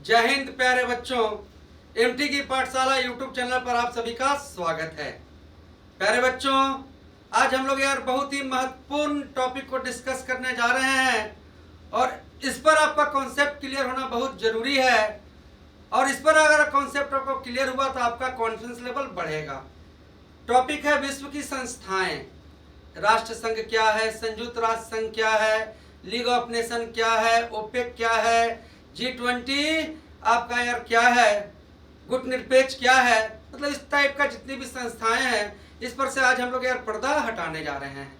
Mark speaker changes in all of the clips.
Speaker 1: जय हिंद प्यारे बच्चों, एमटी की पाठशाला यूट्यूब चैनल पर आप सभी का स्वागत है। प्यारे बच्चों, आज हम लोग यार बहुत ही महत्वपूर्ण टॉपिक को डिस्कस करने जा रहे हैं और इस पर आपका कॉन्सेप्ट क्लियर होना बहुत जरूरी है। और इस पर अगर कॉन्सेप्ट आपको क्लियर हुआ तो आपका कॉन्फिडेंस लेवल बढ़ेगा। टॉपिक है विश्व की संस्थाएं। राष्ट्र संघ क्या है, संयुक्त राष्ट्र संघ क्या है, लीग ऑफ नेशन क्या है, ओपेक क्या है, G20 आपका यार क्या है, गुट निरपेक्ष क्या है, मतलब इस टाइप का जितनी भी संस्थाएं हैं इस पर से आज हम लोग यार पर्दा हटाने जा रहे हैं।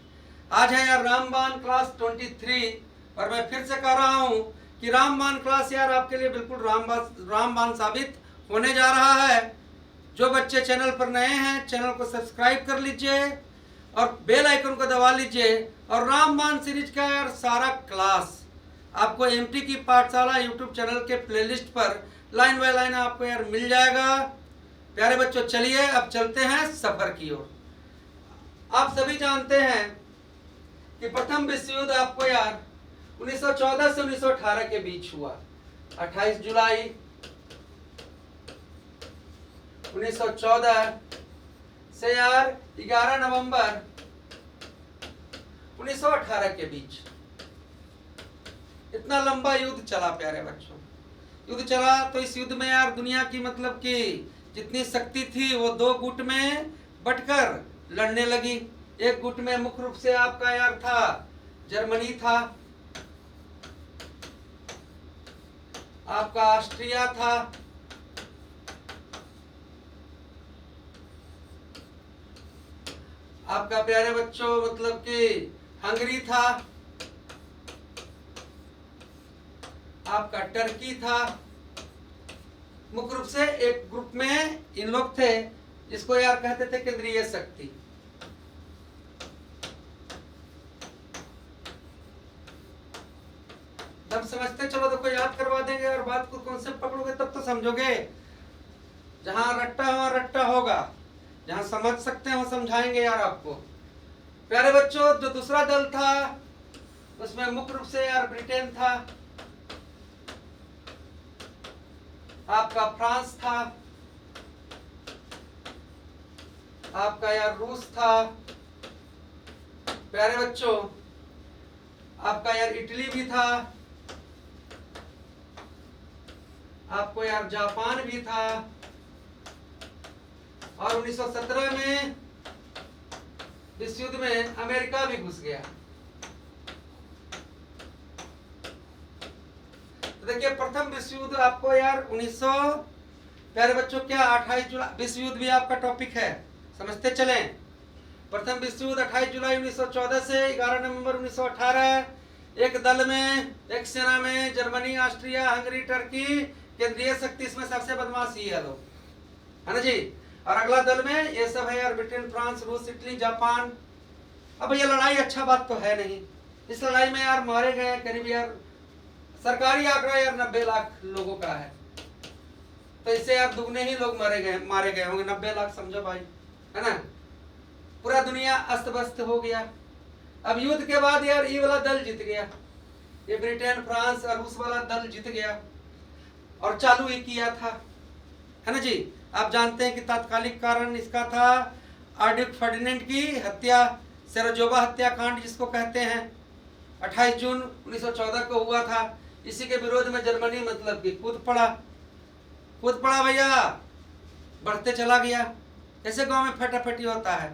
Speaker 1: आज है यार रामबाण क्लास 23 और मैं फिर से कह रहा हूं कि रामबाण क्लास यार आपके लिए बिल्कुल रामबाण साबित होने जा रहा है। जो बच्चे चैनल पर नए हैं चैनल को सब्सक्राइब कर लीजिए और बेल आइकन को दबा लीजिए। और रामबाण सीरीज का यार सारा क्लास आपको एमटी की पाठशाला यूट्यूब चैनल के प्लेलिस्ट पर लाइन बाय लाइन आपको यार मिल जाएगा। प्यारे बच्चों, चलिए अब चलते हैं सफर की ओर। आप सभी जानते हैं कि प्रथम विश्व युद्ध आपको यार 1914 से 1918 के बीच हुआ। 28 जुलाई 1914 से यार 11 नवंबर 1918 के बीच इतना लंबा युद्ध चला। प्यारे बच्चों, युद्ध चला तो इस युद्ध में यार दुनिया की मतलब कि जितनी शक्ति थी वो दो गुट में बंटकर लड़ने लगी। एक गुट में मुख्य रूप से आपका यार था जर्मनी था, आपका ऑस्ट्रिया था, आपका प्यारे बच्चों मतलब कि हंगरी था, आपका टर्की था। मुख्य रूप से एक ग्रुप में इन लोग थे जिसको यार कहते थे केंद्रीय शक्ति। जब समझते चलो देखो याद करवा देंगे और बात को कॉन्सेप्ट पकड़ोगे तब तो समझोगे। जहां रट्टा हो रट्टा होगा, जहां समझ सकते हो समझाएंगे यार आपको। प्यारे बच्चों, जो दूसरा दल था उसमें मुख्य रूप से यार ब्रिटेन था, आपका फ्रांस था, आपका यार रूस था, प्यारे बच्चों आपका यार इटली भी था, आपको यार जापान भी था। और 1917 में विश्व युद्ध में अमेरिका भी घुस गया। तो देखिए प्रथम विश्व युद्ध आपको यार 1900 प्यारे बच्चों क्या 28 जुलाई विश्व युद्ध भी आपका टॉपिक है, समझते चलें। प्रथम विश्व युद्ध 28 जुलाई 1914 से 11 नवंबर 1918। एक दल में, एक सेना में जर्मनी, ऑस्ट्रिया, हंगरी, टर्की केंद्रीय शक्ति, इसमें सबसे बदमाश ही है लोग, है ना जी। और अगला दल में ये सब है यार ब्रिटेन, फ्रांस, रूस, इटली, जापान। अब ये लड़ाई अच्छा बात तो है नहीं। इस लड़ाई में यार मारे गए करीब यार सरकारी आंकड़ा यार 90 लाख लोगों का है। तो इससे यार दुगने ही लोग मारे गए होंगे। 90 लाख समझो भाई, है ना। पूरा दुनिया अस्त व्यस्त हो गया। अब युद्ध के बाद यार ये वाला दल जीत गया, ये ब्रिटेन, फ्रांस और रूस वाला दल जीत गया और चालू ही किया था, है ना जी। आप जानते हैं कि तात्कालिक कारण इसका था आर्डिक फर्डिनेंड की हत्या, सेराजोवा हत्याकांड जिसको कहते हैं। 28 जून 1914 को हुआ था। इसी के विरोध में जर्मनी मतलब कि कूद पड़ा भैया, बढ़ते चला गया। ऐसे गांव में फटाफटी होता है।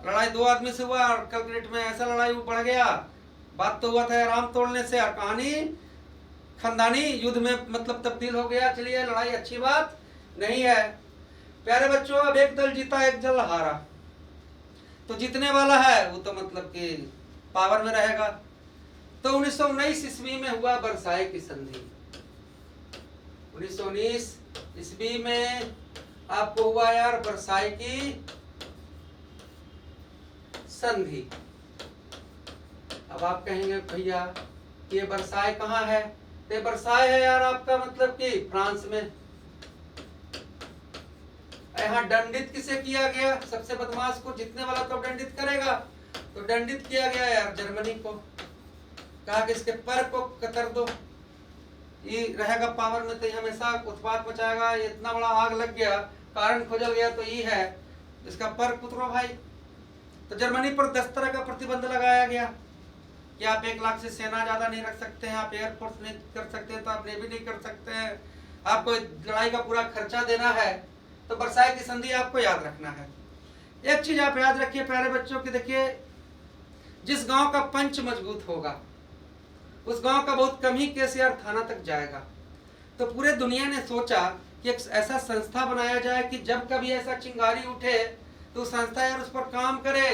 Speaker 1: लड़ाई दो आदमी से हुआ और कैलकुलेट में ऐसा लड़ाई बढ़ गया। बात तो हुआ था राम तोड़ने से और कहानी खानदानी युद्ध में मतलब तब्दील हो गया। चलिए लड़ाई अच्छी बात नहीं है। प्यारे बच्चों, अब एक दल जीता एक दल हारा, तो जीतने वाला है वो तो मतलब कि पावर में रहेगा। तो 1919 ईस्वी में हुआ वर्साई की संधि। 1919 ईस्वी में आपको हुआ यार वर्साई की संधि। अब आप कहेंगे भैया ये वर्साई कहाँ है? तो वर्साई है यार आपका मतलब कि फ्रांस में। यहाँ दंडित किसे किया गया? सबसे बदमाश को जीतने वाला तो दंडित करेगा, तो दंडित किया गया यार जर्मनी को। कहा कि इसके पर को कतर दो। ये रहेगा पावर में तो ये हमेशा उत्पात मचाएगा। ये इतना बड़ा आग लग गया, कारण खोजल गया तो ये है इसका पर पुत्रो भाई। तो जर्मनी पर 10 तरह का प्रतिबंध लगाया गया कि आप 1 लाख से सेना ज्यादा नहीं रख सकते हैं, आप एयरफोर्स नहीं कर सकते हैं, तो आप नेवी नहीं कर सकते हैं, आपको लड़ाई का पूरा खर्चा देना है। तो वर्साई की संधि आपको याद रखना है। एक चीज आप याद रखिए प्यारे बच्चों की, देखिए जिस गांव का पंच मजबूत होगा उस गांव का बहुत कम ही केस यार थाना तक जाएगा। तो पूरे दुनिया ने सोचा कि एक ऐसा संस्था बनाया जाए कि जब कभी ऐसा चिंगारी उठे तो संस्था यार उस पर काम करे,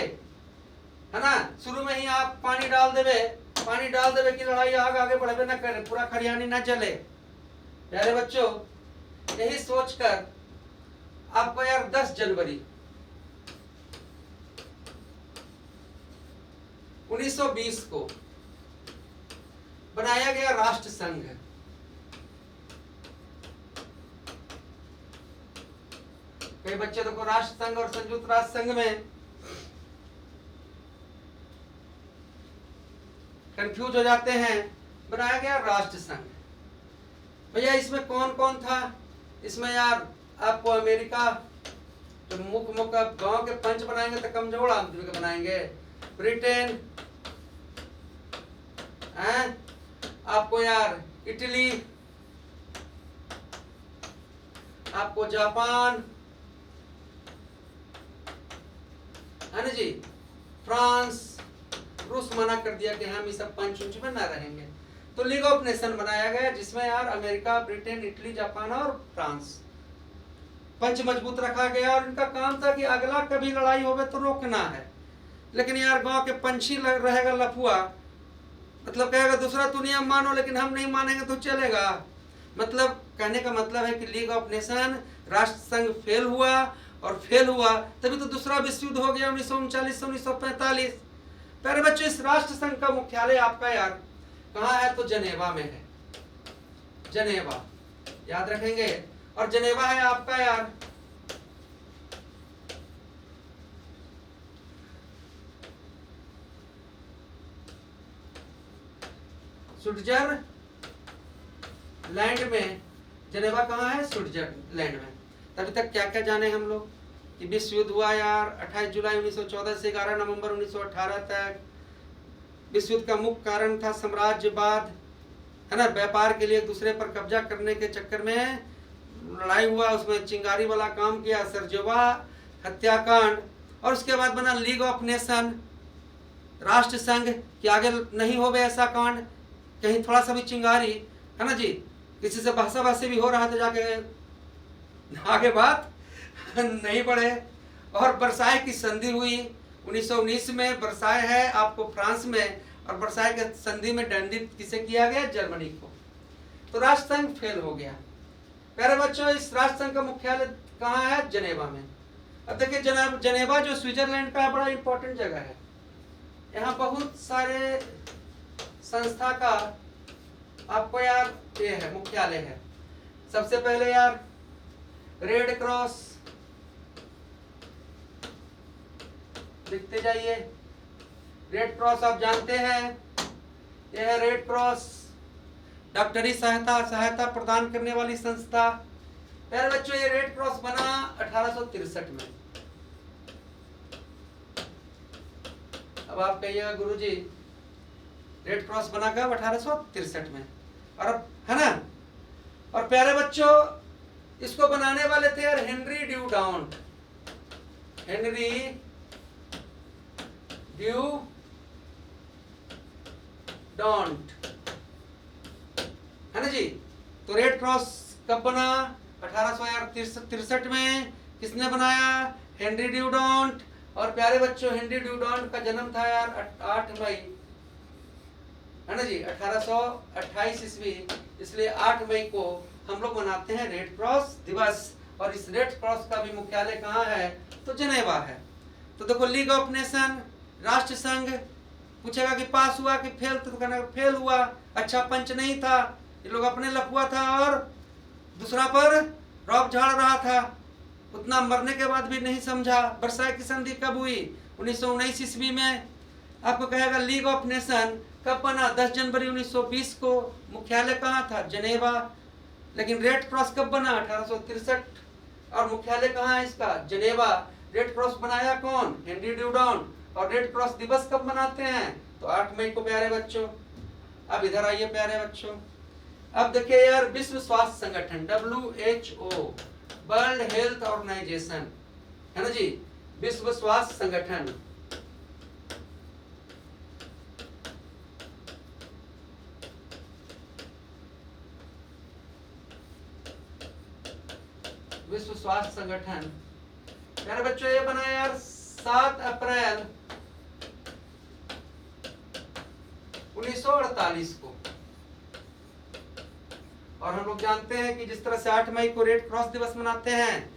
Speaker 1: है ना। शुरू में ही आप पानी डाल देवे कि लड़ाई आगे बढ़े ना करे, पूरा खरियानी ना जले। प्यारे बच्चों, यही सोचकर आपको यार 10 जनवरी 1920 को बनाया गया राष्ट्र संघ। कई बच्चे देखो राष्ट्र संघ और संयुक्त राष्ट्र संघ में कंफ्यूज हो जाते हैं। बनाया गया राष्ट्र संघ। भैया इसमें कौन कौन था? इसमें यार आपको अमेरिका, तो मुख्य गांव के पंच बनाएंगे तो कमजोर आदमी के बनाएंगे। ब्रिटेन, आपको यार इटली, आपको जापान, है ना जी, फ्रांस, रूस मना कर दिया कि हम ये सब पंच उंच में ना रहेंगे। तो लीग ऑफ नेशन बनाया गया जिसमें यार अमेरिका, ब्रिटेन, इटली, जापान और फ्रांस पंच मजबूत रखा गया। और इनका काम था कि अगला कभी लड़ाई होवे तो रोकना है। लेकिन यार गांव के पंछी रहेगा लफुआ, मतलब कहेगा दूसरा तू नियम मानो लेकिन हम नहीं मानेंगे तो चलेगा। मतलब कहने का मतलब है कि लीग ऑफ नेशन राष्ट्र संघ फेल हुआ, और फेल हुआ तभी तो दूसरा विश्व युद्ध हो गया 1939 से 1945। प्यारे बच्चों, इस राष्ट्र संघ का मुख्यालय आपका यार कहाँ है? तो जनेवा में है। जनेवा याद रखेंगे। और जनेवा है आपका यार स्विट्जरलैंड में। जनेवा कहाँ है? स्विट्जरलैंड में। तभी तक क्या क्या जाने हम लोग कि विश्व युद्ध हुआ यार 28 जुलाई 1914 से 11 नवंबर 1918 तक। विश्व युद्ध का मुख्य कारण था साम्राज्यवाद, है ना। व्यापार के लिए एक दूसरे पर कब्जा करने के चक्कर में लड़ाई हुआ, उसमें चिंगारी वाला काम किया, सरजोवा हत्याकांड। और उसके बाद बना लीग ऑफ नेशन, राष्ट्र संघ, कि आगे नहीं हो ऐसा कांड, कहीं थोड़ा सा भी चिंगारी, है ना जी, किसी से बहसाबाजी भी हो रहा था जाके आगे बात नहीं बढ़े। और वर्साई की संधि हुई 1919 में। वर्साई है आपको फ्रांस में, और वर्साई के संधि में दंडित किसे किया गया? जर्मनी को। तो राष्ट्र संघ फेल हो गया। प्यारे बच्चों, इस राष्ट्र संघ का मुख्यालय कहाँ है? जनेवा में। अब देखिए जनेवा जो स्विट्जरलैंड का बड़ा इंपॉर्टेंट जगह है। यहाँ बहुत सारे संस्था का आपको यार ये है मुख्यालय है। सबसे पहले यार रेड क्रॉस, लिखते जाइए। रेड क्रॉस आप जानते हैं, यह है रेड क्रॉस, डॉक्टरी सहायता प्रदान करने वाली संस्था। प्यारे बच्चों, ये रेड क्रॉस बना 1863 में। अब आप कहिएगा गुरुजी रेड क्रॉस बना कब? 1863 में। और अब है ना। और प्यारे बच्चों, इसको बनाने वाले थे यार हेनरी ड्यूडाउंट। हेनरी ड्यूडाउंट, है ना जी। तो रेड क्रॉस कब बना? 1863 में। किसने बनाया? हेनरी ड्यूडाउंट। और प्यारे बच्चों, हेनरी ड्यूडाउंट का जन्म था यार 8 मई, है ना जी, 1828 ईस्वी। इसलिए 8 मई को हम लोग मनाते हैं रेड क्रॉस दिवस। और इस रेड क्रॉस का भी मुख्यालय कहाँ है? तो जनेवा है। तो देखो लीग ऑफ नेशन, राष्ट्र संघ, पूछेगा कि पास हुआ कि फेल, तो कहना फेल हुआ, अच्छा पंच नहीं था, ये लोग अपने लफुआ था और दूसरा पर रौब झाड़ रहा था, उतना मरने के बाद भी नहीं समझा। वर्साई की संधि कब हुई? 1919 ईस्वी में। आपको कहेगा लीग ऑफ नेशन कब बना? 10 जनवरी 1920 को। मुख्यालय कहाँ था? जनेवा। लेकिन रेड क्रॉस कब बना? 1863। और मुख्यालय कहाँ है इसका? जनेवा। रेड क्रॉस बनाया कौन? हेनरी ड्यूडाउन। और रेड क्रॉस दिवस कब मनाते हैं? तो 8 मई को प्यारे बच्चों। अब इधर आइए प्यारे बच्चों, अब देखिए यार, विश्व स्वास्थ्य संगठन WHO, वर्ल्ड हेल्थ ऑर्गेनाइजेशन, है ना जी, विश्व स्वास्थ्य संगठन, विश्व स्वास्थ्य संगठन प्यारे बच्चों ये बना यार 7 अप्रैल 1948 को। और हम लोग जानते हैं कि जिस तरह से 8 मई को रेड क्रॉस दिवस मनाते हैं,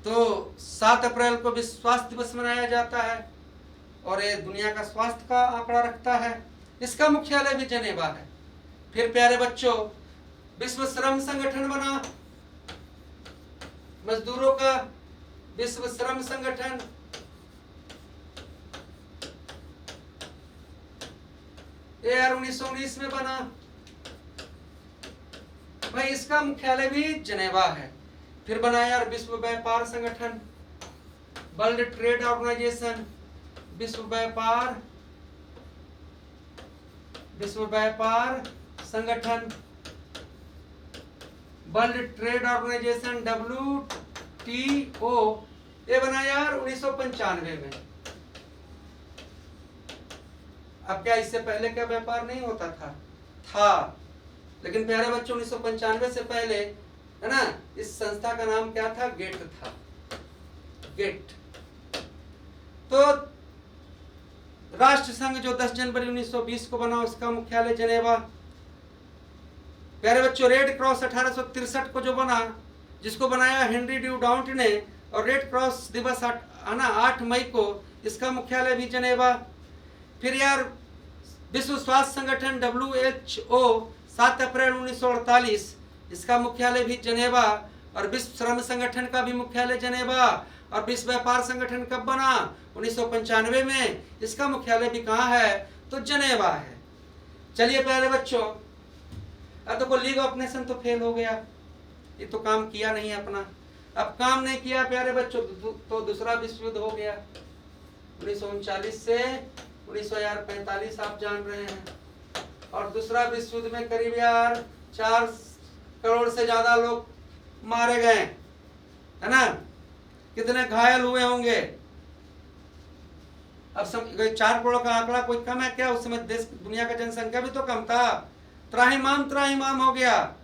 Speaker 1: तो 7 अप्रैल को विश्व स्वास्थ्य दिवस मनाया जाता है। और ये दुनिया का स्वास्थ्य का आंकड़ा रखता है। इसका मुख्यालय भी जनेवा है। फिर प्यारे बच्चों, विश्व श्रम संगठन बना, मजदूरों का विश्व श्रम संगठन। ये यार 1919 में बना भाई, इसका मुख्यालय भी जनेवा है। फिर बना यार विश्व व्यापार संगठन, वर्ल्ड ट्रेड ऑर्गेनाइजेशन, विश्व व्यापार संगठन, वर्ल्ड ट्रेड ऑर्गेनाइजेशन WTO। ये बना यार 1995 में। अब क्या इससे पहले क्या व्यापार नहीं होता था? लेकिन प्यारे बच्चों 1995 से पहले, है ना, इस संस्था का नाम क्या था? गेट था, गेट। तो राष्ट्र संघ जो 10 जनवरी 1920 को बना, उसका मुख्यालय जनेवा। प्यारे बच्चों, रेड क्रॉस 1863 को जो बना, जिसको बनाया हेनरी ड्यूडाउन ने, और रेड क्रॉस दिवस 8 मई को, इसका मुख्यालय भी जनेवा। फिर यार विश्व स्वास्थ्य संगठन WHO 7 अप्रैल 1948, इसका मुख्यालय भी जनेवा। और विश्व श्रम संगठन का भी मुख्यालय जनेवा। और विश्व व्यापार संगठन कब बना? 1995 में। इसका मुख्यालय भी कहाँ है? तो जनेवा है। चलिए प्यारे बच्चों, अब देखो लीग ऑफ नेशन तो फेल हो गया, ये तो काम किया नहीं अपना। अब काम नहीं किया प्यारे बच्चों, तो दूसरा विश्व युद्ध हो गया 1939 से 1945, आप जान रहे हैं। और दूसरा विश्व युद्ध में करीब यार 4 करोड़ से ज्यादा लोग मारे गए, है ना, कितने घायल हुए होंगे। अब 4 करोड़ का आंकड़ा कोई कम है क्या? उस समय देश दुनिया का जनसंख्या भी तो कम था। त्राहिमाम हो गया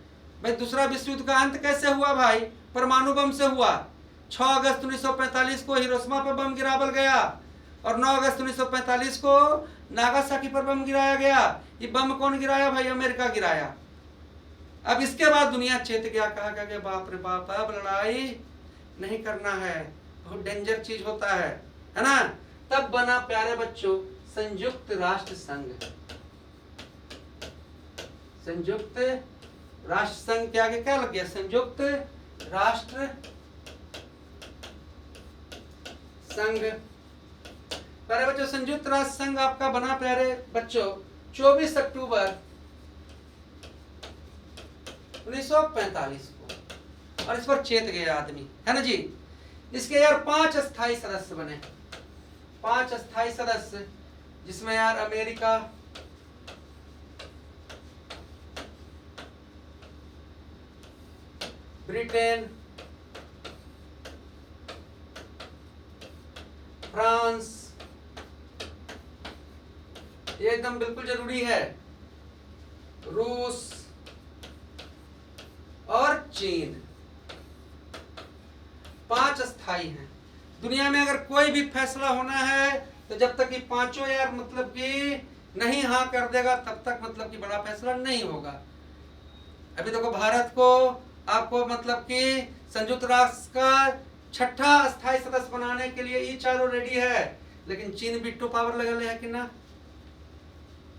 Speaker 1: भाई। दूसरा विश्व युद्ध का अंत कैसे हुआ भाई? परमाणु बम से हुआ। 6 अगस्त 1945 को हिरोशिमा पर बम गिरावल गया, और 9 अगस्त 1945 को नागासाकी पर बम गिराया गया। ये बम कौन गिराया भाई? अमेरिका गिराया। अब इसके बाद दुनिया चेत गया, कहा गया बाप रे बाप, अब लड़ाई नहीं करना है, बहुत डेंजर चीज होता है ना। तब बना प्यारे बच्चों संयुक्त राष्ट्र संघ। संयुक्त राष्ट्र संघ के आगे क्या लग गया? संयुक्त राष्ट्र संघ। प्यारे बच्चों, संयुक्त राष्ट्र संघ आपका बना प्यारे बच्चों 24 अक्टूबर 1945 को। और इस पर चेत गए आदमी, है ना जी। इसके यार 5 स्थायी सदस्य बने, 5 स्थायी सदस्य, जिसमें यार अमेरिका, ब्रिटेन, फ्रांस, ये एकदम बिल्कुल जरूरी है, रूस और चीन। 5 स्थायी हैं। दुनिया में अगर कोई भी फैसला होना है तो जब तक ये पांचों यार मतलब कि नहीं हाँ कर देगा, तब तक मतलब कि बड़ा फैसला नहीं होगा। अभी देखो भारत को आपको मतलब कि संयुक्त राष्ट्र का 6ठा स्थायी सदस्य बनाने के लिए ये चारों रेडी है, लेकिन चीन बिट्टू पावर लगा ले है कि ना।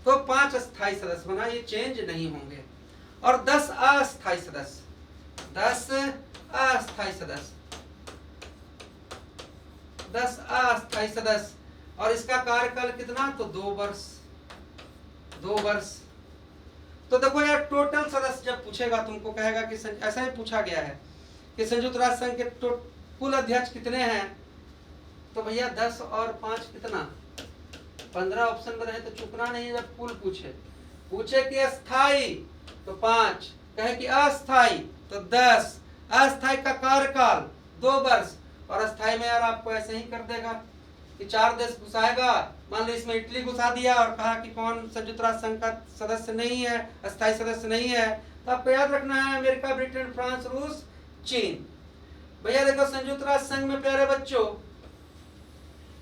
Speaker 1: तो 5 स्थायी सदस्य बना, ये चेंज नहीं होंगे। और 10 अस्थायी सदस्य, 10 अस्थायी सदस्य, 10 अस्थायी सदस्य। और इसका कार्यकाल कितना? तो 2 वर्ष, 2 वर्ष। तो देखो यार टोटल सदस्य जब पूछेगा तुमको कहेगा कि ऐसा ही पूछा गया है कि संयुक्त राष्ट्र संघ के कुल अध्यक्ष कितने हैं, तो भैया 10 और 5 कितना 15 ऑप्शन में रहे तो चुकना नहीं है। जब कुल पूछे कि अस्थाई तो 5, कहे कि अस्थाई तो 10, अस्थाई का कार्यकाल 2 वर्ष, और अस्थाई में यार आपको ऐसे ही कर देगा कि 4 देश घुसाएगा। मान लो इसमें इटली घुसा दिया और कहा कि कौन संयुक्त राष्ट्र संघ का सदस्य नहीं है, अस्थायी सदस्य नहीं है, तो आपको याद रखना है अमेरिका, ब्रिटेन, फ्रांस, रूस, चीन। भैया देखो संयुक्त राष्ट्र संघ में प्यारे बच्चों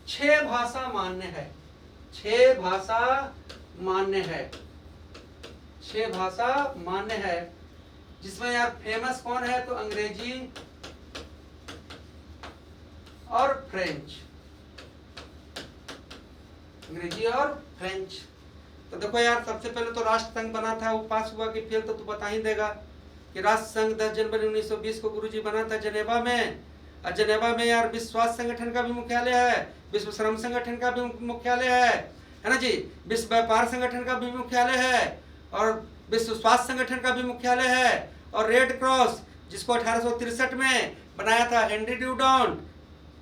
Speaker 1: 6 भाषा मान्य है, 6 भाषा मान्य है, 6 भाषा मान्य है, जिसमें यार फेमस कौन है तो अंग्रेजी और फ्रेंच, अंग्रेजी और फ्रेंच। तो देखो यार सबसे पहले तो राष्ट्र संघ बना था, वो पास हुआ कि फेल तो तू बता ही देगा कि राष्ट्र संघ 10 जनवरी 1920 को गुरुजी बना था जनेवा में। और जनेवा में यार विश्व स्वास्थ्य संगठन का भी मुख्यालय है, विश्व श्रम संगठन का भी मुख्यालय है ना जी, विश्व व्यापार संगठन का भी मुख्यालय है, और विश्व स्वास्थ्य संगठन का भी मुख्यालय है, और रेड क्रॉस जिसको 1863 में बनाया था हेनरी ड्यूडॉन्ट,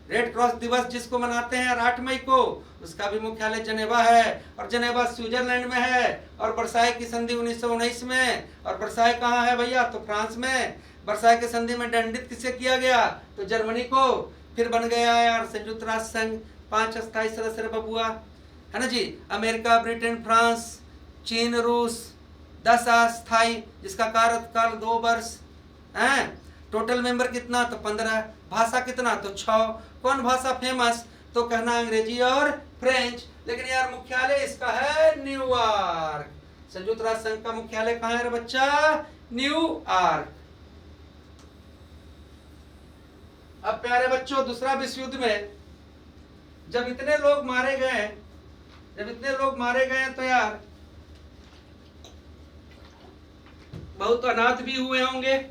Speaker 1: रेड क्रॉस दिवस जिसको मनाते हैं 8 मई को, उसका भी मुख्यालय जनेवा है, और जनेवा स्विट्जरलैंड में है। और वर्साई की संधि 1919 में, और वर्साई कहाँ है भैया तो फ्रांस में। वर्साई की संधि में दंडित किसे किया गया तो जर्मनी को। फिर बन गया यार संयुक्त राष्ट्र संघ 5 अस्थायी सदस्य बबुआ, है ना जी, अमेरिका, ब्रिटेन, फ्रांस, चीन, रूस, 10 अस्थायी जिसका कार्यकाल 2 वर्ष है। टोटल मेंबर कितना तो 15, भाषा कितना तो 6। कौन भाषा फेमस तो कहना अंग्रेजी और फ्रेंच। लेकिन यार मुख्यालय इसका है न्यूयॉर्क। संयुक्त राष्ट्र संघ का मुख्यालय कहाँ है रे बच्चा, न्यूयॉर्क। अब प्यारे बच्चों दूसरा विश्व युद्ध में जब इतने लोग मारे गए तो यार बहुत अनाथ भी हुए होंगे,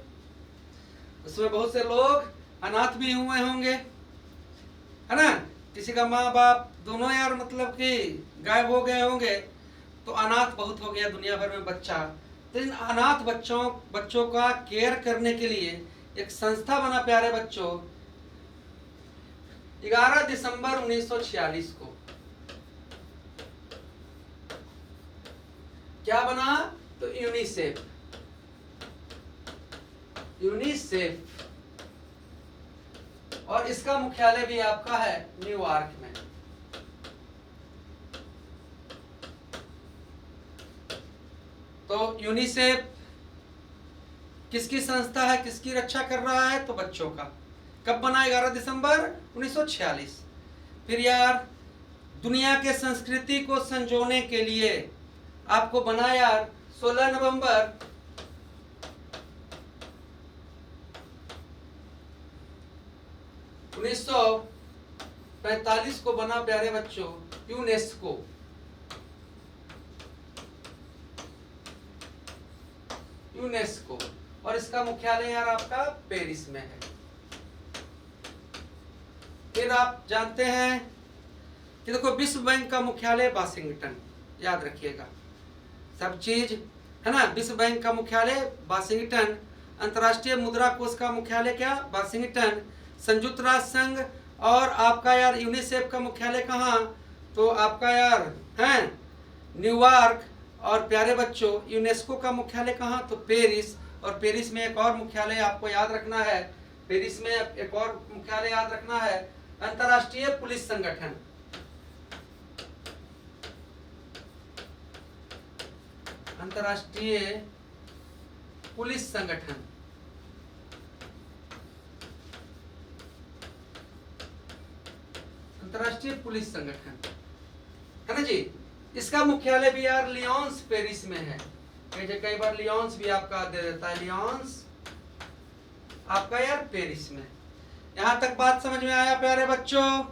Speaker 1: उसमें बहुत से लोग अनाथ भी हुए होंगे, है ना, किसी का माँ बाप दोनों यार मतलब कि गायब हो गए होंगे, तो अनाथ बहुत हो गया दुनिया भर में बच्चा। तो इन अनाथ बच्चों का केयर करने के लिए एक संस्था बना प्यारे बच्चों 11 दिसंबर 1946 को। क्या बना तो यूनिसेफ। और इसका मुख्यालय भी आपका है न्यूयॉर्क में। तो यूनिसेफ किसकी संस्था है, किसकी रक्षा कर रहा है तो बच्चों का। कब बना 11 दिसंबर 1946। फिर यार दुनिया के संस्कृति को संजोने के लिए आपको बना यार 16 नवंबर 1945 को बना प्यारे बच्चों यूनेस्को। और इसका मुख्यालय यार आपका पेरिस में है। फिर आप जानते हैं कि देखो विश्व बैंक का मुख्यालय वाशिंगटन, याद रखिएगा सब चीज, है ना। विश्व बैंक का मुख्यालय वाशिंगटन, अंतर्राष्ट्रीय मुद्रा कोष का मुख्यालय क्या वाशिंगटन, संयुक्त राष्ट्र संघ और आपका यार यूनिसेफ का मुख्यालय कहाँ तो आपका यार है न्यूयॉर्क। और प्यारे बच्चों यूनेस्को का मुख्यालय कहाँ तो पेरिस। और पेरिस में एक और मुख्यालय आपको याद रखना है, पेरिस में एक और मुख्यालय याद रखना है अंतर्राष्ट्रीय पुलिस संगठन। अंतर्राष्ट्रीय पुलिस संगठन, अंतर्राष्ट्रीय पुलिस संगठन, है ना जी। इसका मुख्यालय भी यार लियोन्स पेरिस में है। कई बार लियोन्स भी आपका दे देता है, लियोन्स आपका यार पेरिस में। यहाँ तक बात समझ में आया प्यारे बच्चों?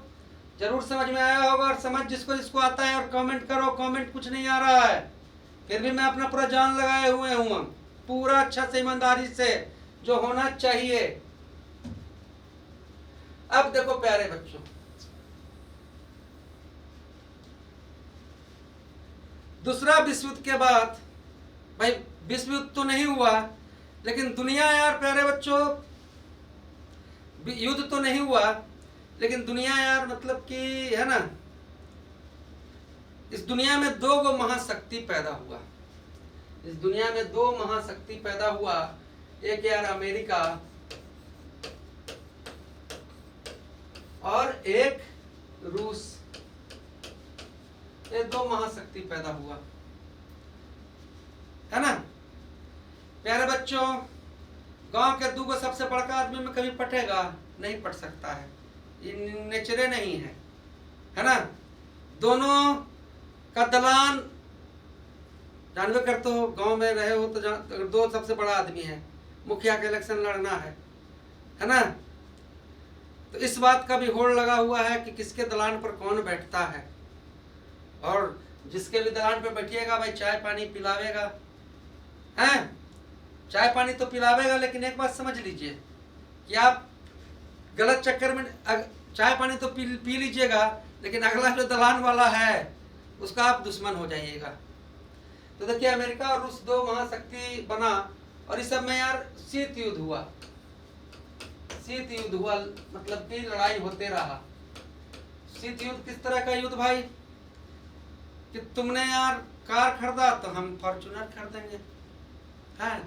Speaker 1: जरूर समझ में आया होगा। और समझ जिसको आता है और कमेंट करो। कमेंट कुछ नहीं आ रहा है फिर भी मैं अपना पूरा जान लगाए हुए हूँ, पूरा अच्छा से ईमानदारी से जो होना चाहिए। अब देखो प्यारे बच्चों दूसरा विश्व युद्ध के बाद भाई विश्व युद्ध तो नहीं हुआ, लेकिन दुनिया यार प्यारे बच्चों, युद्ध तो नहीं हुआ लेकिन दुनिया यार मतलब कि है ना, इस दुनिया में दो गो महाशक्ति पैदा हुआ। इस दुनिया में दो महाशक्ति पैदा हुआ, एक यार अमेरिका और एक रूस। ये दो महाशक्ति पैदा हुआ है ना प्यारे बच्चों। गांव के दो सबसे बड़का आदमी में कभी पटेगा नहीं, पट सकता है, ये नेचरे नहीं है ना। दोनों का दलान जानवे करते हो, गांव में रहे हो तो दो सबसे बड़ा आदमी है, मुखिया के इलेक्शन लड़ना है ना। तो इस बात का भी होड़ लगा हुआ है कि किसके दलान पर कौन बैठता है, और जिसके भी दलान पर बैठिएगा भाई चाय पानी पिलावेगा, हैं चाय पानी तो पिलावेगा, लेकिन एक बात समझ लीजिए कि आप गलत चक्कर में चाय पानी तो पी लीजिएगा, लेकिन अगला जो दलान वाला है उसका आप दुश्मन हो जाइएगा। तो देखिए अमेरिका और रूस दो महाशक्ति बना, और इस सब में यार शीत युद्ध हुआ। शीत युद्ध हुआ मतलब कि लड़ाई होते रहा। शीत युद्ध किस तरह का युद्ध भाई, कि तुमने यार कार खरीदा तो हम फॉर्च्यूनर खरीदेंगे, हैं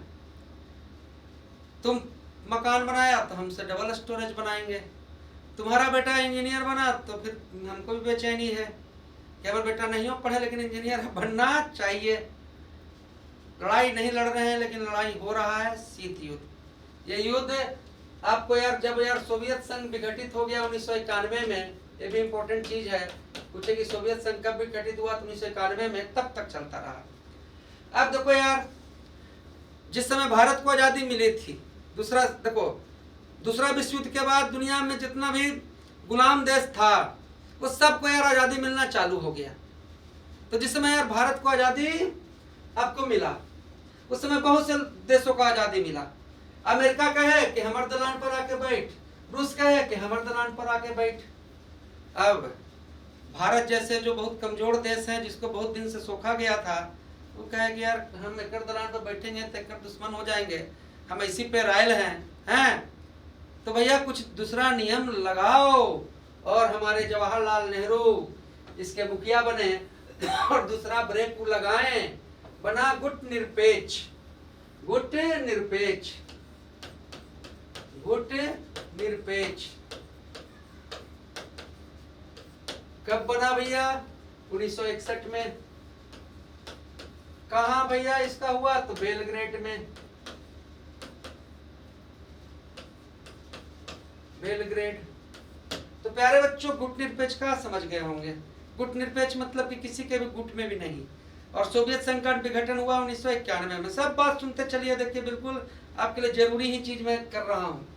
Speaker 1: तुम मकान बनाया तो हमसे डबल स्टोरेज बनाएंगे, तुम्हारा बेटा इंजीनियर बना तो फिर हमको भी बेचैनी है कि हमारा बेटा नहीं हो पढ़े लेकिन इंजीनियर बनना चाहिए। लड़ाई नहीं लड़ रहे हैं लेकिन लड़ाई हो रहा है, शीत युद्ध। ये युद्ध आपको यार जब यार सोवियत संघ विघटित हो गया 1991 में, ये भी इम्पोर्टेंट चीज है, पूछे कि सोवियत संघ कब विघटित हुआ तो 1991 में, तब तक चलता रहा। अब देखो यार जिस समय भारत को आजादी मिली थी, दूसरा विश्व युद्ध के बाद दुनिया में जितना भी गुलाम देश था वो सबको यार आजादी मिलना चालू हो गया। तो जिस समय यार भारत को आजादी आपको मिला, उस समय बहुत से देशों को आजादी मिला। अमेरिका कहे कि हमारे दलान पर आके बैठ, रूस कहे कि हमारे दलान पर आके बैठ। अब भारत जैसे जो बहुत कमजोर देश है, जिसको बहुत दिन से सोखा गया था, वो कहे कि यार हम एक दलान पर बैठेंगे तो एक दुश्मन हो जाएंगे, हम इसी पे रायल हैं तो भैया कुछ दूसरा नियम लगाओ। और हमारे जवाहरलाल नेहरू इसके मुखिया बने और दूसरा ब्रेक को लगाएं, बना गुट निरपेक्ष। गुट निरपेक्ष कब बना भैया? 1961 में। कहाँ भैया इसका हुआ? तो बेलग्रेड में। बेलग्रेड। तो प्यारे बच्चों गुट निरपेक्ष का समझ गए होंगे। गुट निरपेक्ष मतलब कि किसी के भी गुट में भी नहीं। और सोवियत संघ का विघटन हुआ 1991 में। सब बात सुनते चलिए, देखिए बिल्कुल आपके लिए जरूरी ही चीज मैं कर रहा हूँ।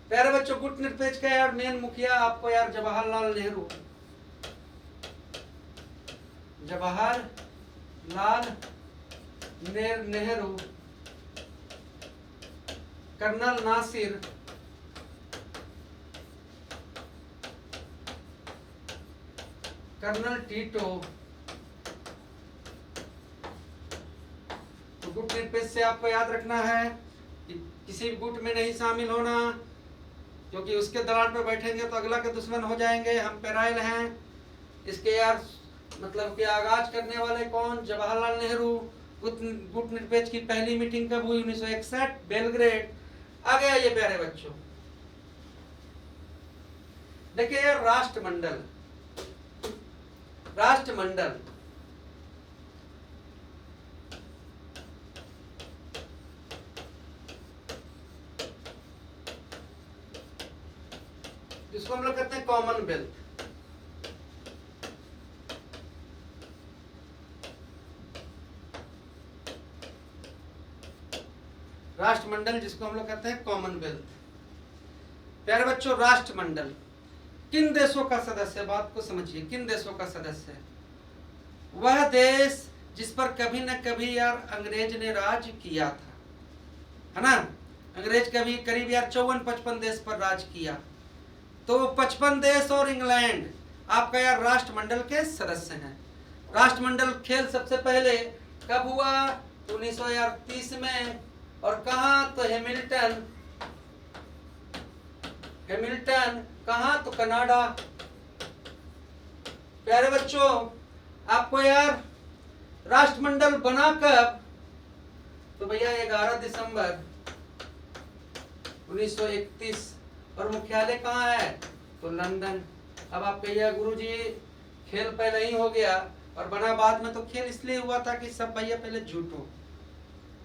Speaker 1: प्यारे बच्चों गुट निरपेक्ष का यार मेन मुखिया आपको यार Jawaharlal Nehru, Nehru, colonel Nasser, colonel Tito. तो गुट निरपेक्ष से आपको याद रखना है कि किसी भी गुट में नहीं शामिल होना, क्योंकि उसके दलान पर बैठेंगे तो अगला के दुश्मन हो जाएंगे। हम पेराइल हैं। इसके यार मतलब कि आगाज करने वाले कौन? जवाहरलाल नेहरू। गुट निरपेक्ष की पहली मीटिंग कब हुई? 1961, बेलग्रेड। आ गया ये प्यारे बच्चों। देखिए यार राष्ट्रमंडल जिसको हम लोग कहते हैं कॉमनवेल्थ। राष्ट्रमंडल जिसको हम लोग कहते हैं कॉमनवेल्थ। प्यारे बच्चों राष्ट्रमंडल किन देशों का सदस्य? बात को समझिए, किन देशों का सदस्य है? वह देश जिस पर कभी न कभी यार अंग्रेज ने राज किया था, है ना। अंग्रेज कभी करीब यार 54-55 देश पर राज किया। तो 55 देश और इंग्लैंड आपका यार राष्ट्रमंडल के सदस्य हैं। राष्ट्रमंडल खेल सबसे पहले कब हुआ? 1930 में। और कहाँ? तो हैमिल्टन। कहाँ? तो कनाडा। प्यारे बच्चों, आपको यार राष्ट्रमंडल बना कब? तो भैया 11 दिसंबर 1931। और मुख्यालय कहाँ है? तो लंदन। अब आप कहिए गुरुजी खेल पहले ही हो गया और बना बाद में, तो खेल इसलिए हुआ था कि सब भैया पहले झूठो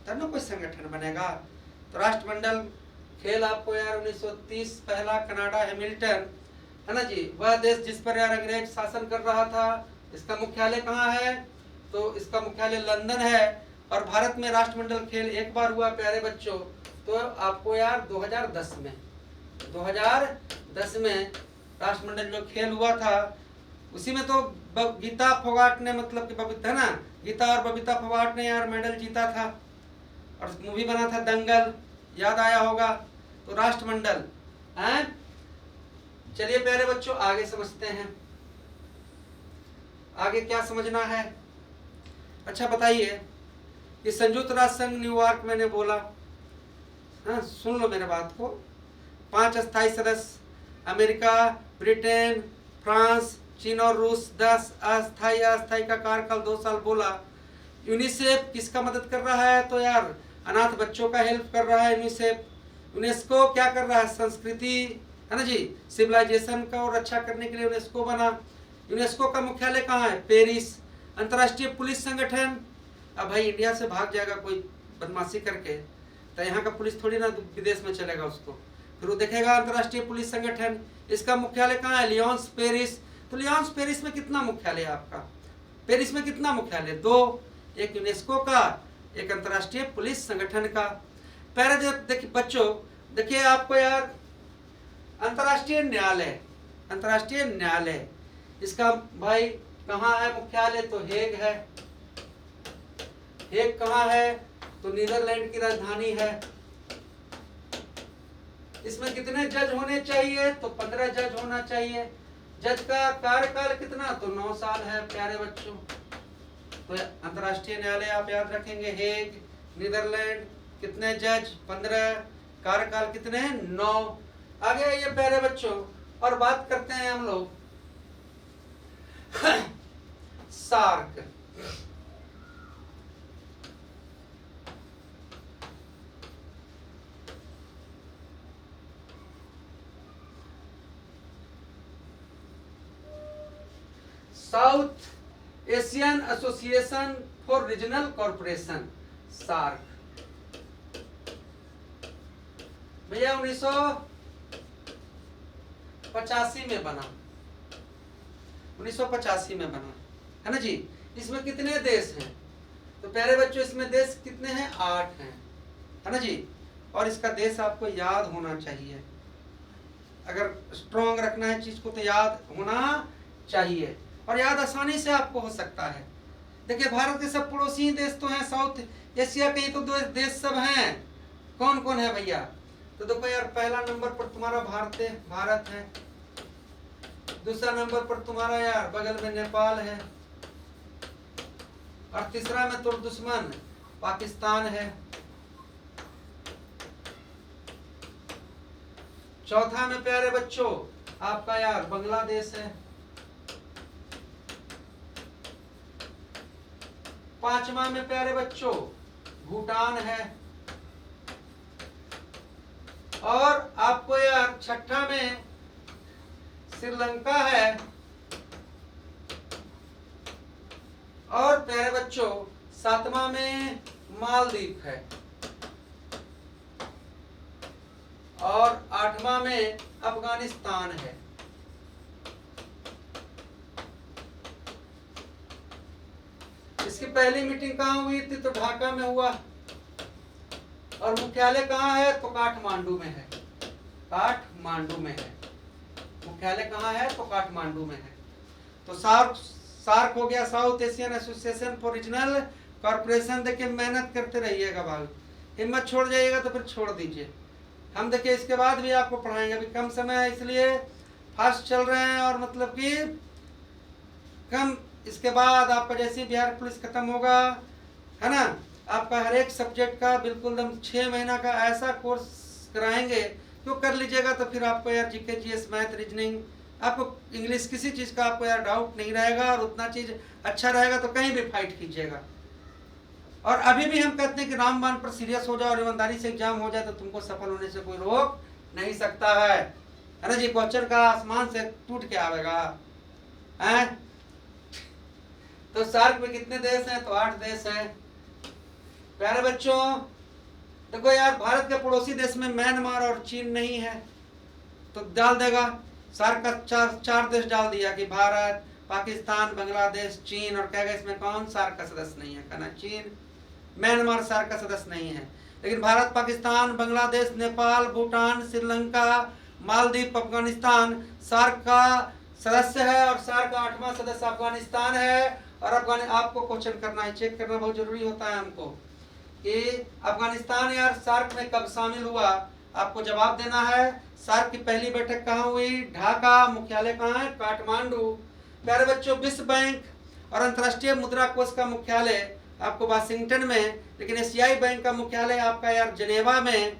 Speaker 1: तब ना कोई संगठन बनेगा। तो राष्ट्रमंडल खेल आपको यार 1930 पहला कनाडा हैमिल्टन, है ना जी, वह देश जिस पर यार अंग्रेज शासन कर रहा था। इसका मुख्यालय कहाँ है? तो इसका मुख्यालय लंदन है। और भारत में राष्ट्रमंडल खेल एक बार हुआ प्यारे बच्चों, तो आपको यार 2010 में 2010 में राष्ट्रमंडल जो खेल हुआ था, उसी में तो गीता फोगाट ने, मतलब कि बबीता, है ना, गीता और बबीता फोगाट ने यार मेडल जीता था। और मूवी बना था दंगल, याद आया होगा। तो राष्ट्रमंडल हैं। चलिए प्यारे बच्चों आगे समझते हैं, आगे क्या समझना है। अच्छा बताइए कि संयुक्त राष्ट्र संघ न्यूयॉर्क, मैंने बोला, हाँ सुन लो मेरे बात को, 5 अस्थायी सदस्य, अमेरिका, ब्रिटेन, फ्रांस, चीन और रूस। 10 अस्थायी का कार्यकाल 2 साल बोला। यूनिसेफ किसका मदद कर रहा है? तो यार अनाथ बच्चों का हेल्प कर रहा है यूनिसेफ। यूनेस्को क्या कर रहा है? संस्कृति, है ना जी, सिविलाइजेशन का और रक्षा करने के लिए यूनेस्को बना। यूनेस्को का मुख्यालय कहाँ है? पेरिस। अंतर्राष्ट्रीय पुलिस संगठन, अब भाई इंडिया से भाग जाएगा कोई बदमाशी करके, तो यहाँ का पुलिस थोड़ी ना विदेश में चलेगा उसको, फिर वो देखेगा। अंतर्राष्ट्रीय पुलिस संगठन, इसका मुख्यालय कहाँ है? Lions, Paris. तो लियोन्स पेरिस में कितना मुख्यालय है आपका? पेरिस में कितना मुख्यालय? 2, एक यूनेस्को का, एक अंतर्राष्ट्रीय पुलिस संगठन का। पहले देखिए बच्चों, देखिए आपको यार अंतर्राष्ट्रीय न्यायालय, इसका भाई कहाँ है मुख्यालय? तो हेग है। हेग कहाँ है? तो नीदरलैंड की राजधानी है। इसमें कितने जज होने चाहिए? तो 15 जज होना चाहिए। जज का कार्यकाल कितना? तो 9 साल है प्यारे बच्चों। तो अंतर्राष्ट्रीय न्यायालय आप याद रखेंगे, हेग, नीदरलैंड, कितने जज? 15, कार्यकाल कितने हैं? 9। आगे आइए प्यारे बच्चों और बात करते हैं हम लोग SAARC. South Asian Association for Regional Corporation, SAARC. भैया 1985 में बना, 1985 में बना, है ना जी। इसमें कितने देश हैं? तो प्यारे बच्चों इसमें देश कितने हैं? 8 हैं, है ना जी। और इसका देश आपको याद होना चाहिए, अगर स्ट्रॉन्ग रखना है चीज को तो याद होना चाहिए, और याद आसानी से आपको हो सकता है। देखिए भारत के सब पड़ोसी देश तो हैं, साउथ एशिया के ही तो देश सब हैं। कौन कौन है भैया? तो देखो यार, पहला नंबर पर तुम्हारा भारत है, दूसरा नंबर पर तुम्हारा यार बगल में नेपाल है, और तीसरा में तो दुश्मन पाकिस्तान है, चौथा में प्यारे बच्चों आपका यार बांग्लादेश है, पांचवा में प्यारे बच्चों भूटान है, और आपको यार छठा में श्रीलंका है, और प्यारे बच्चों सातवां में मालदीव है, और आठवां में अफगानिस्तान है। इसकी पहली मीटिंग कहाँ हुई थी? तो ढाका में हुआ, और मुख्यालय कहाँ है? तो काठमांडू में है, काठमांडू में है मुख्यालय। कहाँ है? तो काठमांडू में है। तो सार्क हो गया, south Asian Association for Regional corporation. देखिए मेहनत करते रहिएगा भाई, हिम्मत छोड़ जाइएगा तो फिर छोड़ दीजिए। हम देखिए इसके बाद भी आपको पढ़ाएंगे, अभी कम समय है इसलिए फास्ट चल रहे हैं, और मतलब कि कम इसके बाद आपका जैसे बिहार पुलिस खत्म होगा, है ना, आपका हर एक सब्जेक्ट का बिल्कुल एकदम 6 महीना का ऐसा कोर्स कराएंगे तो कर लीजिएगा, तो फिर आपको यार जीके जीएस मैथ रीजनिंग, आपको इंग्लिश किसी चीज़ का आपको यार डाउट नहीं रहेगा, और उतना चीज़ अच्छा रहेगा तो कहीं भी फाइट कीजिएगा। और अभी भी हम कहते हैं कि रामबाण पर सीरियस हो जाओ और ईमानदारी से एग्जाम हो जाए तो तुमको सफल होने से कोई रोक नहीं सकता है ना जी। क्वेश्चन का आसमान से टूट के आवेगा हैं। तो सार्क में कितने देश हैं? तो 8 देश हैं। प्यारे बच्चों देखो यार, भारत के पड़ोसी देश में म्यांमार और चीन नहीं है, तो डाल देगा सार्क का चार देश डाल दिया कि भारत, पाकिस्तान, बांग्लादेश, चीन, और कहेगा इसमें कौन सार्क का सदस्य नहीं है? कहना चीन। म्यांमार सार्क का सदस्य नहीं है, लेकिन भारत, पाकिस्तान, बांग्लादेश, नेपाल, भूटान, श्रीलंका, मालदीव, अफगानिस्तान सार्क का सदस्य है, और सार्क का 8वां सदस्य अफगानिस्तान है। और आपको क्वेश्चन करना है, चेक करना बहुत जरूरी होता है हमको कि अफगानिस्तान यार सार्क में कब शामिल हुआ, आपको जवाब देना है। सार्क की पहली बैठक कहाँ हुई? ढाका। मुख्यालय कहाँ है? काठमांडू। प्यारे बच्चों, विश्व बैंक और अंतर्राष्ट्रीय मुद्रा कोष का मुख्यालय आपको वाशिंगटन में, लेकिन एशियाई बैंक का मुख्यालय आपका यार जिनेवा में।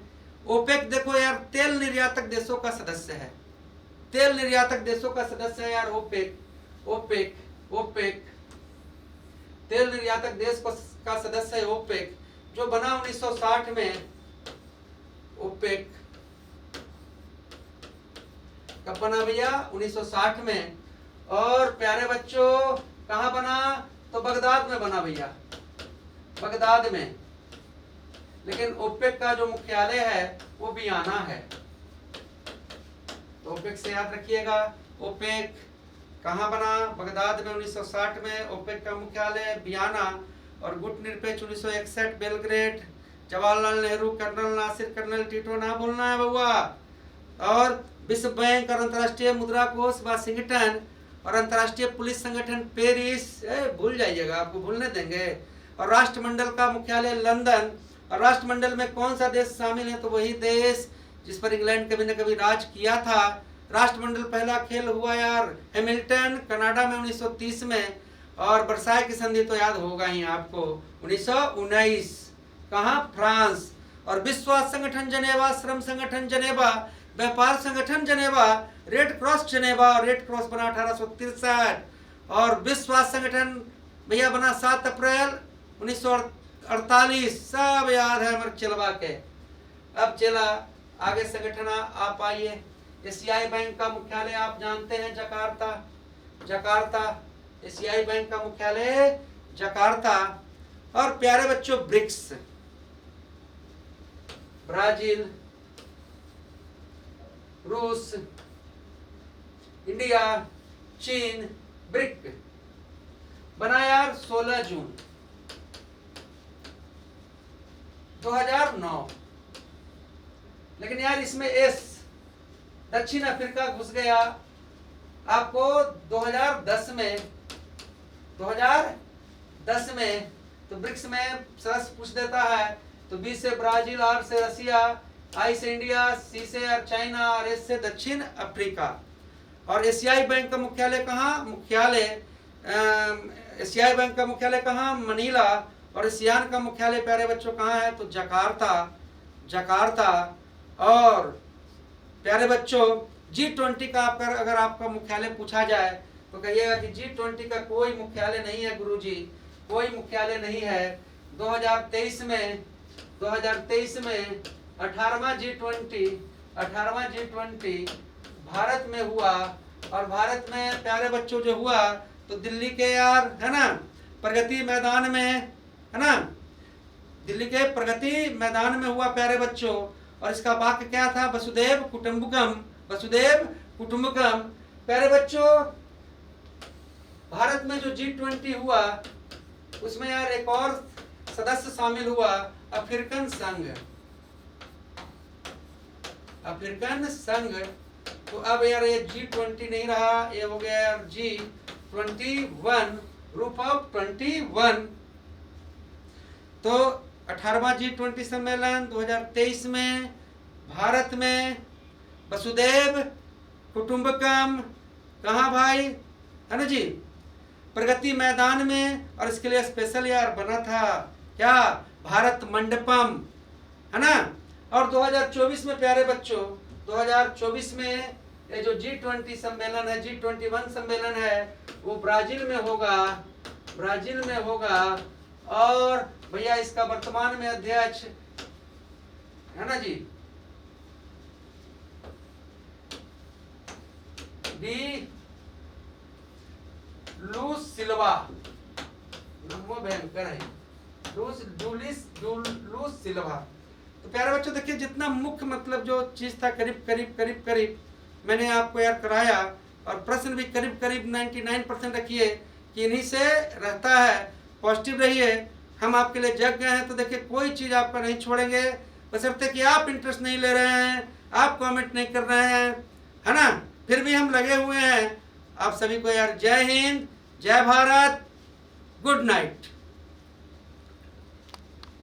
Speaker 1: ओपेक देखो यार, तेल निर्यातक देशों का सदस्य है, तेल निर्यातक देशों का सदस्य है यार ओपेक। ओपेक ओपेक तेल निर्यातक देश का सदस्य है ओपेक, जो बना 1960 में। ओपेक कब बना भैया? 1960 में। और प्यारे बच्चों कहाँ बना? तो बगदाद में बना भैया, बगदाद में। लेकिन ओपेक का जो मुख्यालय है वो वियना है। तो ओपेक से याद रखिएगा, ओपेक कहाँ बना? बगदाद में 1960 में। ओपेक का मुख्यालय वियना। और गुट निरपेक्ष 1961 Belgrade. Jawaharlal Nehru, colonel Nasser, colonel Tito ना भूलना है बउआ। और विश्व बैंक और अंतर्राष्ट्रीय मुद्रा कोष वाशिंगटन, और अंतर्राष्ट्रीय पुलिस संगठन पेरिस, भूल जाइएगा, आपको भूलने देंगे। और राष्ट्रमंडल का मुख्यालय लंदन। और राष्ट्रमंडल में कौन सा देश शामिल है? तो वही देश जिस पर इंग्लैंड कभी न कभी राज किया था। राष्ट्रमंडल पहला खेल हुआ यार हैमिल्टन, कनाडा में 1930 में। और वर्साई की संधि तो याद होगा ही आपको, 1919। कहाँ? फ्रांस। और विश्व स्वास्थ्य संगठन जनेवा, श्रम संगठन जनेवा, व्यापार संगठन जनेवा, रेड क्रॉस जनेवा। और रेड क्रॉस बना 1863। और विश्व स्वास्थ्य संगठन भैया बना 7 अप्रैल 1948। सब याद है हमारे चलवा के। अब चला आगे संगठन आप आइए। एशियाई बैंक का मुख्यालय आप जानते हैं जकार्ता। जकार्ता एशियाई बैंक का मुख्यालय जकार्ता। और प्यारे बच्चों ब्रिक्स, ब्राजील, रूस, इंडिया, चीन, ब्रिक बना यार 16 जून 2009। लेकिन यार इसमें एस दक्षिण अफ्रीका घुस गया आपको 2010 में। 2010 में तो ब्रिक्स में सदस्य पूछ देता है, तो बी से ब्राजील, आर से रसिया, आई से इंडिया, सी से और चाइना, और एस से दक्षिण अफ्रीका। और एशियाई बैंक का मुख्यालय कहाँ? एशियाई बैंक का मुख्यालय कहाँ? मनीला। और एशियान का मुख्यालय प्यारे बच्चों कहाँ है? तो जकार्ता। जकार्ता। और प्यारे बच्चों G20 का अगर आपका मुख्यालय पूछा जाए तो कहिएगा कि G20 का कोई मुख्यालय नहीं है गुरुजी, कोई मुख्यालय नहीं है। 2023 में 18वां G20 भारत में हुआ। और भारत में प्यारे बच्चों जो हुआ तो दिल्ली के यार है ना प्रगति मैदान में, है ना, दिल्ली के प्रगति मैदान में हुआ प्यारे बच्चों। और इसका वाक्य क्या था? वसुदेव कुटुंबकम, वसुदेव कुटुंबकम। प्यारे बच्चों भारत में जो G20 हुआ उसमें यार एक और सदस्य शामिल हुआ, अफ्रीकन संघ। अफ्रीकन संघ। तो अब यार ये G20 नहीं रहा, ये हो गया यार G21, ग्रुप ऑफ 21। तो 18वां G20 सम्मेलन 2023 में भारत में वसुदेव कुटुंबकम। कहाँ भाई? है ना जी। प्रगति मैदान में, और इसके लिए स्पेशल यार बना था क्या, भारत मंडपम, है ना। और 2024 में प्यारे बच्चों, 2024 में ये जो G20 सम्मेलन है, G21 सम्मेलन है, वो ब्राजील में होगा, ब्राजील में होगा। और भैया इसका वर्तमान में अध्यक्ष है ना जी डी लूस सिल्वा, नमो भयंकर है, लूस सिल्वा। तो प्यारे बच्चों देखिए, जितना मुख्य मतलब जो चीज था करीब करीब मैंने आपको यार कराया, और प्रश्न भी करीब 99% रखिए कि इन्हीं से रहता है। पॉजिटिव रहिए, हम आपके लिए जग गए हैं, तो देखिए कोई चीज़ आपका नहीं छोड़ेंगे, बशर्ते कि आप इंटरेस्ट नहीं ले रहे हैं, आप कमेंट नहीं कर रहे हैं, है ना। फिर भी हम लगे हुए हैं। आप सभी को यार जय हिंद, जय भारत, गुड नाइट।